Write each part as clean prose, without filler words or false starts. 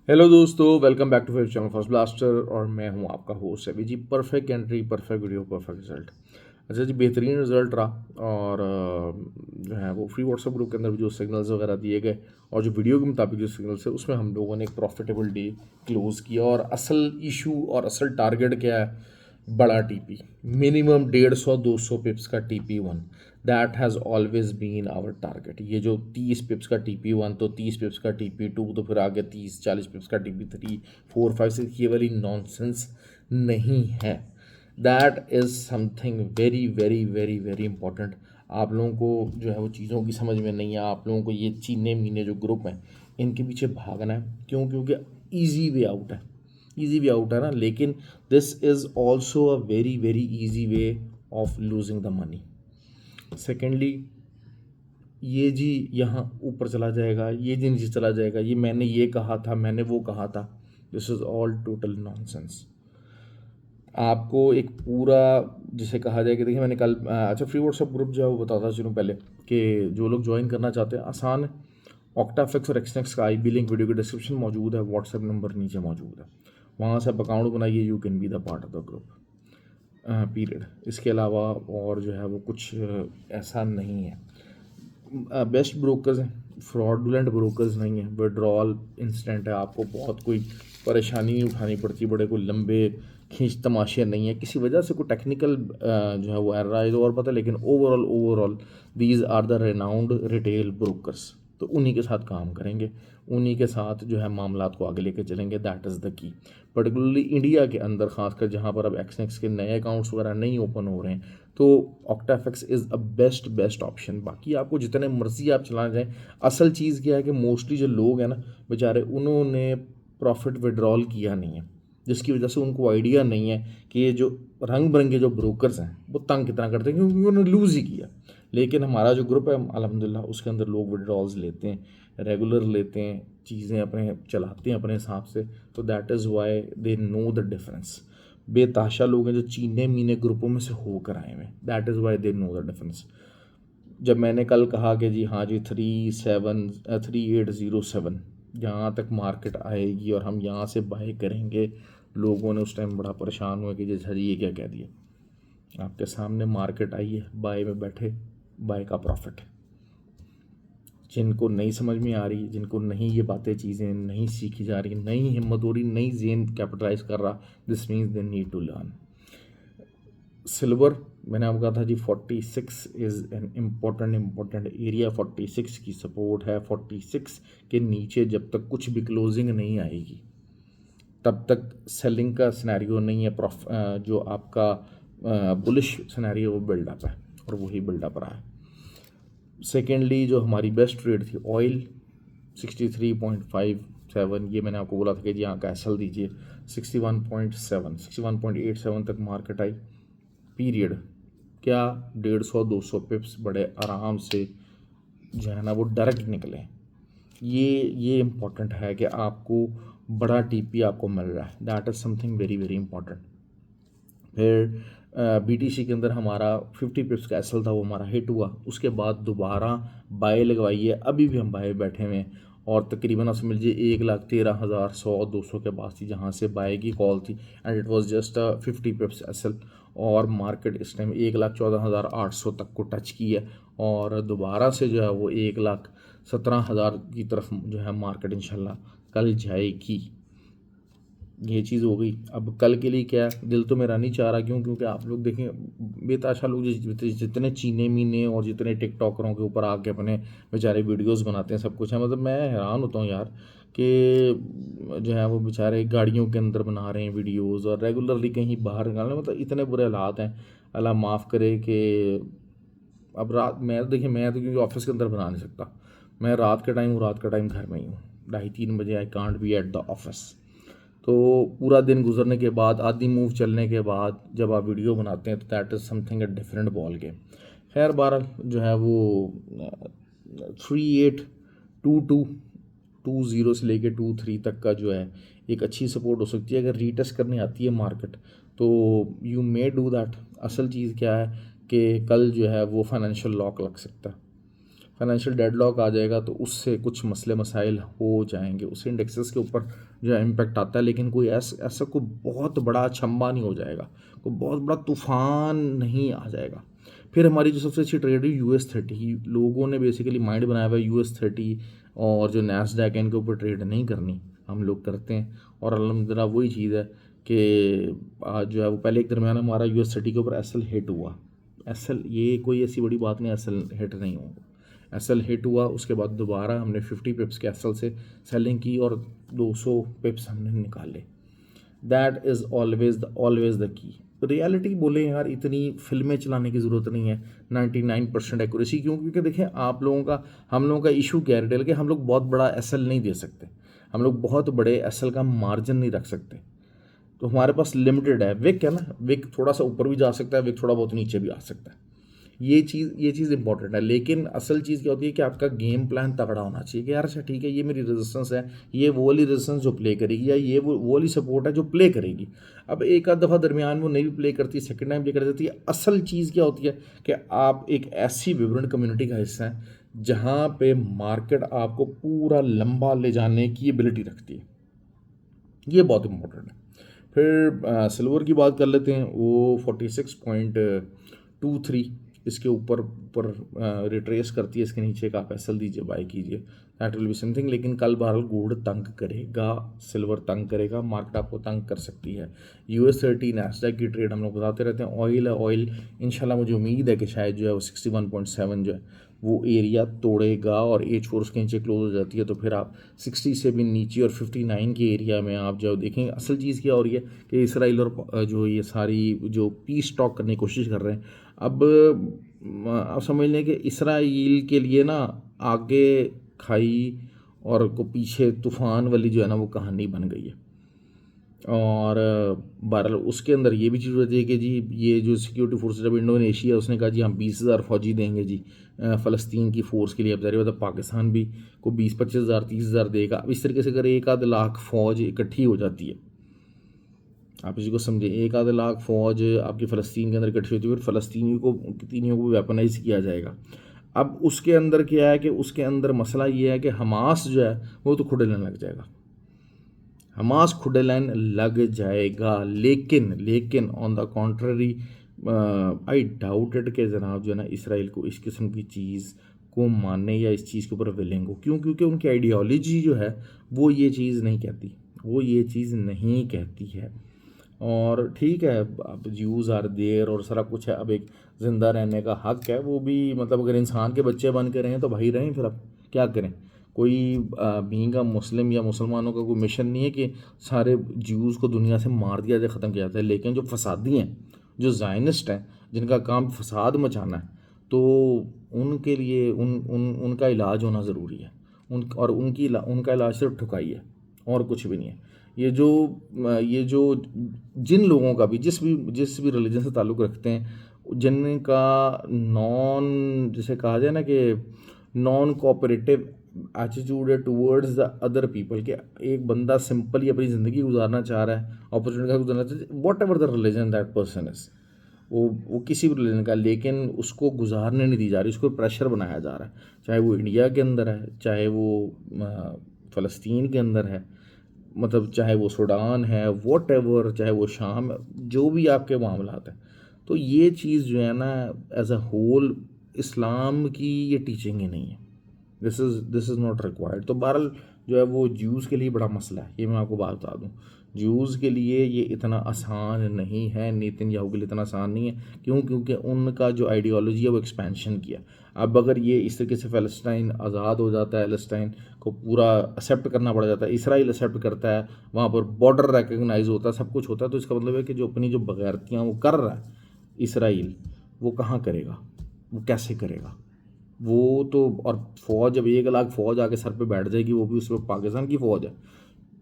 Hello दोस्तों, welcome back to favourite channel first blaster. और मैं हूं आपका host Abhi ji. Perfect entry, perfect video, perfect result. अच्छा जी, बेहतरीन रिजल्ट रहा। और जो है वो फ्री व्हाट्सएप ग्रुप के अंदर भी जो सिग्नल्स वगैरह दिए गए और जो वीडियो के मुताबिक जो सिग्नल्स है, उसमें हम लोगों ने एक प्रॉफिटेबल डे क्लोज किया। और असल इशू और असल टारगेट क्या है? बड़ा टीपी, मिनिमम 150-200 पिप्स का TP 1। That has always been our target. ये जो 30 पिप्स का टीपी 1, तो 30 पिप्स का टीपी 2, तो फिर आगे 30-40 पिप्स का टीपी 3, 4, 5, 6, ये वाली नॉनसेंस नहीं है। That is something very very very very important. आप लोगों को जो है वो चीज़ों की समझ में नहीं है। आप लोगों को ये चीने मीने जो ग्रुप हैं, इनके पीछे भागना है। क्यों? क्योंकि ईजी वे आउट है। ईजी वे आउट है ना, लेकिन this is also a very very easy way of losing the money. Secondly, ये जी यहाँ ऊपर चला जाएगा, ये जी नीचे चला जाएगा, ये मैंने ये कहा था, मैंने वो कहा था। This is all total nonsense. आपको एक पूरा, जिसे कहा जाए कि देखिए मैंने कल अच्छा फ्री व्हाट्सएप ग्रुप जो है वो बताता चलूँ पहले, कि जो लोग ज्वाइन करना चाहते हैं आसान है। ऑक्टाफ्लेक्स और एक्सनेक्स का IB लिंक वीडियो के डिस्क्रिप्शन मौजूद है, व्हाट्सएप नंबर नीचे मौजूद है। वहाँ से आप अकाउंट बनाइए, you can be the part of the group period. इसके अलावा और जो है वो कुछ ऐसा नहीं है। बेस्ट ब्रोकर्स हैं, फ्रॉडुलेंट ब्रोकर्स नहीं है। विड्रॉल इंस्टेंट है, आपको बहुत कोई परेशानी नहीं उठानी पड़ती, बड़े कोई लंबे खींच तमाशे नहीं है। किसी वजह से कोई टेक्निकल जो है वो एरर आए तो और पता है, लेकिन overall these are the renowned retail brokers. तो उन्हीं के साथ काम करेंगे, उन्हीं के साथ जो है मामलात को आगे लेके चलेंगे। That is the key. Particularly India के अंदर खासकर, जहाँ पर अब एक्सनेक्स के नए अकाउंट्स वगैरह नहीं ओपन हो रहे हैं, तो OctaFX is a best option. बाकी आपको जितने मर्जी आप चलाना जाएँ, असल चीज़ क्या है कि मोस्टली जो लोग हैं ना बेचारे, उन्होंने प्रॉफिट विड्रॉल किया नहीं है, जिसकी वजह से उनको आइडिया नहीं है कि ये जो रंग बिरंगे जो ब्रोकर्स हैं वो तंग कितना करते हैं, क्योंकि उन्होंने लूज़ ही किया। लेकिन हमारा जो ग्रुप है अल्हम्दुलिल्लाह, उसके अंदर लोग विड्रॉल्स लेते हैं, रेगुलर लेते हैं, चीज़ें अपने चलाते हैं अपने हिसाब से। तो that is why they know the difference. बेताशा लोग हैं जो चीने मीने ग्रुपों में से होकर आए हुए, that is why they know the difference. जब मैंने कल कहा कि जी हाँ जी 3807 जहाँ तक मार्केट आएगी और हम यहाँ से बाय करेंगे, लोगों ने उस टाइम बड़ा परेशान हुआ कि जैसा जी ये क्या कह दिया। आपके सामने मार्केट आई है, बाय में बैठे, बाय का प्रॉफिट है। जिनको नहीं समझ में आ रही, जिनको नहीं ये बातें चीज़ें नहीं सीखी जा रही, नई हिम्मत हो रही, नई जेन कैपिटलाइज कर रहा, this means they need to learn. Silver, मैंने आपको कहा था जी 46 इज़ एन इम्पोर्टेंट एरिया। 46 की सपोर्ट है। 46 के नीचे जब तक कुछ भी क्लोजिंग नहीं आएगी, तब तक सेलिंग का सिनेरियो नहीं है। जो आपका बुलिश सिनेरियो वो बिल्डअप है, और वही बिल्डअप रहा है। सेकेंडली, जो हमारी बेस्ट ट्रेड थी ऑयल 63.57, ये मैंने आपको बोला था कि जी यहाँ कैसल दीजिए। 61.87 तक मार्केट आई पीरियड। क्या 150-200 पिप्स बड़े आराम से जो है ना वो डायरेक्ट निकले। ये इम्पोर्टेंट है कि आपको बड़ा टीपी आपको मिल रहा है। That is something very very important. फिर BTC के अंदर हमारा 50 पिप्स का एसल था, वो हमारा हिट हुआ। उसके बाद दोबारा बाय लगवाई है, अभी भी हम बाय बैठे हुए हैं। और तकरीबन आप समझ लीजिए 1,13,100-200 के पास थी, जहाँ से बाय की कॉल थी, and it was just 50 पिप्स acyl. और मार्केट इस टाइम 1,14,800 तक को टच की है, और दोबारा से जो है वो 1,17,000 की तरफ जो है मार्केट इंशाल्लाह कल जाएगी। ये चीज़ हो गई। अब कल के लिए क्या है, दिल तो मेरा नहीं चाह रहा। क्यों? क्योंकि आप लोग देखें, बेताशा लोग जितने चीने मीने और जितने टिकटॉकरों के ऊपर आके अपने बेचारे वीडियोस बनाते हैं, सब कुछ है। मतलब मैं हैरान होता हूँ यार कि जो है वो बेचारे गाड़ियों के अंदर बना रहे हैं वीडियोस, और रेगुलरली कहीं बाहर निकालने, मतलब इतने बुरे हालात हैं। अल्लाह माफ़ करे कि अब रात, मैं देखिए, मैं तो क्योंकि ऑफिस के अंदर बना नहीं सकता, मैं रात के टाइम हूँ, रात का टाइम घर में ही हूँ, 2:30-3 बजे I can't be at the office. तो पूरा दिन गुजरने के बाद, आधी मूव चलने के बाद जब आप वीडियो बनाते हैं, तो that is something a different ball game. खैर बहरहाल जो है वो 3822 से लेके 23 तक का जो है एक अच्छी सपोर्ट हो सकती है। अगर रीटेस्ट करनी आती है मार्केट, तो यू मे डू दैट। असल चीज़ क्या है कि कल जो है वो फाइनेंशियल लॉक लग सकता है। फाइनेंशियल डेडलॉक आ जाएगा तो उससे कुछ मसले मसाइल हो जाएंगे, उससे इंडेक्सेस के ऊपर जो है इम्पेक्ट आता है, लेकिन कोई ऐसा कोई बहुत बड़ा अचंभा नहीं हो जाएगा, कोई बहुत बड़ा तूफान नहीं आ जाएगा। फिर हमारी जो सबसे अच्छी ट्रेड है US30, लोगों ने बेसिकली माइंड बनाया हुआ है US30 और जो नैस्डैक है इनके ऊपर ट्रेड नहीं करनी, हम लोग करते हैं। और अल्हम्दुलिल्लाह वही चीज़ है कि आज जो है वो पहले एक दरमियान हमारा US30 के ऊपर एसएल हिट हुआ, एसएल ये कोई ऐसी बड़ी बात नहीं, एसएल हिट नहीं होगा, एसएल हिट हुआ, उसके बाद दोबारा हमने 50 पिप्स के एसएल से सेलिंग की और 200 पिप्स हमने निकाले। That is always the key. Reality बोले यार, इतनी फिल्में चलाने की ज़रूरत नहीं है 99% एक्यूरेसी, क्यों? क्योंकि देखें आप लोगों का, हम लोगों का इशू क्या है रिटेल के, हम लोग बहुत बड़ा एसएल नहीं दे सकते, हम लोग बहुत बड़े एसएल का मार्जिन नहीं रख सकते, तो हमारे पास लिमिटेड है। विक है ना, विक थोड़ा सा ऊपर भी जा सकता है, विक थोड़ा बहुत नीचे भी आ सकता है, ये चीज़ इंपॉर्टेंट है। लेकिन असल चीज़ क्या होती है कि आपका गेम प्लान तगड़ा होना चाहिए कि यार अच्छा ठीक है, ये मेरी रेजिस्टेंस है, ये वो वाली रेजिस्टेंस जो प्ले करेगी, या ये वो वाली सपोर्ट है जो प्ले करेगी। अब एक आध दफ़ा दरमियान वो नहीं भी प्ले करती, सेकंड टाइम प्ले कर देती है। असल चीज़ क्या होती है कि आप एक ऐसी विब्रेंट कम्युनिटी का हिस्सा हैं जहाँ पे मार्केट आपको पूरा लंबा ले जाने की एबिलिटी रखती है, ये बहुत इंपॉर्टेंट है। फिर सिल्वर की बात कर लेते हैं, वो 46.23 इसके ऊपर रिट्रेस करती है, इसके नीचे का आप एसएल दीजिए, बाय कीजिए, दैट विल बी समथिंग। लेकिन कल बहरहाल गोल्ड तंग करेगा, सिल्वर तंग करेगा, मार्केट आपको तंग कर सकती है। US30 नैस्डैक की ट्रेड हम लोग बताते रहते हैं। ऑयल है, ऑयल इंशाल्लाह मुझे उम्मीद है कि शायद जो है वो 61.7 जो है वो एरिया तोड़ेगा और H4 उसके नीचे क्लोज हो जाती है, तो फिर आप 60 से भी नीचे और 59 के एरिया में आप जो देखेंगे। असल चीज़ क्या हो रही है कि इसराइल और जो ये सारी जो पीस टॉक करने की कोशिश कर रहे हैं, अब आप समझ लें कि इसराइल के लिए ना आगे खाई और को पीछे तूफान वाली जो है ना वो कहानी बन गई है। और बहरहाल उसके अंदर ये भी चीज़ होती है कि जी ये जो सिक्योरिटी फोर्सेज अब इंडोनेशिया, उसने कहा जी हम 20,000 फौजी देंगे जी फ़लस्तीन की फ़ोर्स के लिए। अब ज़ाहिर मतलब पाकिस्तान भी को 20-25,000 30,000 देगा। अब इस तरीके से अगर 1-1.5 लाख फ़ौज इकट्ठी हो जाती है, आप इसी को समझें, 1-1.5 लाख फ़ौज आपकी फ़लस्तीन के अंदर इकट्ठी होती है, फिर फ़लस्तीनियों को वेपनाइज किया जाएगा। अब उसके अंदर क्या है कि उसके अंदर मसला ये है कि हमास जो है वो तो खुडे लेने लग जाएगा, हमास खुडे लाइन लग जाएगा। लेकिन on the contrary I doubted के जनाब जो है ना इसराइल को इस किस्म की चीज़ को मानने या इस चीज़ के ऊपर विलिंग हो। क्यों? क्योंकि उनकी आइडियोलॉजी जो है वो ये चीज़ नहीं कहती, है। और ठीक है, अब ज्यूज़ आर देयर और सारा कुछ है, अब एक ज़िंदा रहने का हक़ है, वो भी मतलब अगर इंसान के बच्चे बन के रहें तो भाई रहें, फिर अब क्या करें। कोई बीइंग अ मुस्लिम या मुसलमानों का कोई मिशन नहीं है कि सारे ज्यूज़ को दुनिया से मार दिया जाए, ख़त्म किया जाता है। लेकिन जो फसादी हैं, जो ज़ायनिस्ट हैं, जिनका काम फसाद मचाना है, तो उनके लिए उनका इलाज होना ज़रूरी है। उनका इलाज सिर्फ ठुकाई है और कुछ भी नहीं है। ये जो जिन लोगों का भी जिस भी रिलीजन से ताल्लुक़ रखते हैं, जिनका जैसे कहा जाए ना कि नॉन कोऑपरेटिव एटीट्यूड है टूवर्ड्स द अदर पीपल, के एक बंदा सिंपली अपनी ज़िंदगी गुजारना चाह रहा है, अपॉर्चुनिटी का गुजारना चाह रहा है, what ever the religion that person is, वो किसी भी रिलीजन का, लेकिन उसको गुजारने नहीं दी जा रही, उसको प्रेशर बनाया जा रहा है। चाहे वो इंडिया के अंदर है, चाहे वो फ़लस्तीन के अंदर है, मतलब चाहे वो सूडान है, वॉट एवर, चाहे वो शाम है, जो भी आपके मामलात हैं। तो ये चीज़ जो है ना एज अ होल इस्लाम की ये टीचिंग ही नहीं है। This is not required. तो बहरहाल जो है वो ज्यूज़ के लिए बड़ा मसला है, ये मैं आपको बात बता दूँ। ज्यूज़ के लिए ये इतना आसान नहीं है, नेतन्याहू के लिए इतना आसान नहीं है। क्यों? क्योंकि उनका जो आइडियोलॉजी है वो एक्सपेंशन किया। अब अगर ये इस तरीके से फ़लस्तीन आज़ाद हो जाता है, फ़लस्तीन को पूरा एक्सेप्ट करना पड़ जाता है, इसराइल एक्सेप्ट करता है, वहाँ पर बॉर्डर रिकग्नाइज़ होता है, सब कुछ होता है, तो इसका मतलब है कि जो अपनी जो बग़ैरतियाँ वो कर रहा है इसराइल, वो कहाँ करेगा, वो कैसे करेगा? वो तो, और फ़ौज जब 1 लाख फ़ौज आके सर पे बैठ जाएगी, वो भी उस वक्त पाकिस्तान की फ़ौज है,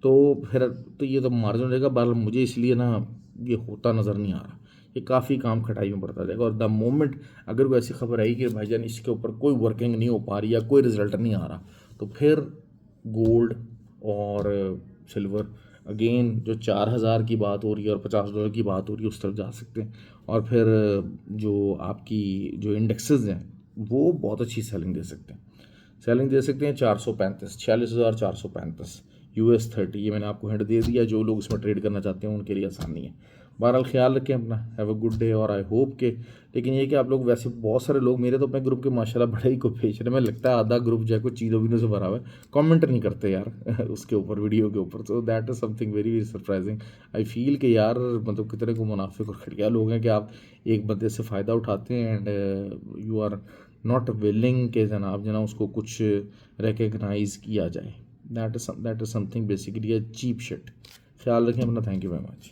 तो फिर तो ये तो मार्जिन हो जाएगा। बहरहाल मुझे इसलिए ना ये होता नज़र नहीं आ रहा, ये काफ़ी काम खटाई में पड़ता जाएगा। और द मोमेंट अगर कोई ऐसी खबर आई कि भाईजान इसके ऊपर कोई वर्किंग नहीं हो पा रही या कोई रिजल्ट नहीं आ रहा, तो फिर गोल्ड और सिल्वर अगेन जो 4,000 की बात हो रही है और $50 की बात हो रही है उस तरफ जा सकते हैं। और फिर जो आपकी जो इंडेक्सेस हैं वो बहुत अच्छी सेलिंग दे सकते हैं। सेलिंग दे सकते हैं 435, 46,435 US 30। ये मैंने आपको हिंट दे दिया, जो लोग इसमें ट्रेड करना चाहते हैं उनके लिए आसानी है। बहरहाल ख्याल रखें अपना, हैव अ गुड डे। और आई होप के, लेकिन ये कि आप लोग, वैसे बहुत सारे लोग मेरे तो अपने ग्रुप के माशाल्लाह बड़े ही को भेज रहे हैं, मैं लगता है आधा ग्रुप जो है कुछ चीज़ों वीनों से भरा हुआ है, कमेंट नहीं करते यार उसके ऊपर, वीडियो के ऊपर। तो that is something very very surprising. I feel कि यार मतलब कितने को मुनाफिक और खड़िया लोग हैं कि आप एक बंदे से फ़ायदा उठाते हैं and you are not willing के जनाब जना उसको कुछ रिकग्नाइज किया जाए। That is something basically a cheap shit. ख्याल रखें अपना, थैंक यू वेरी मच।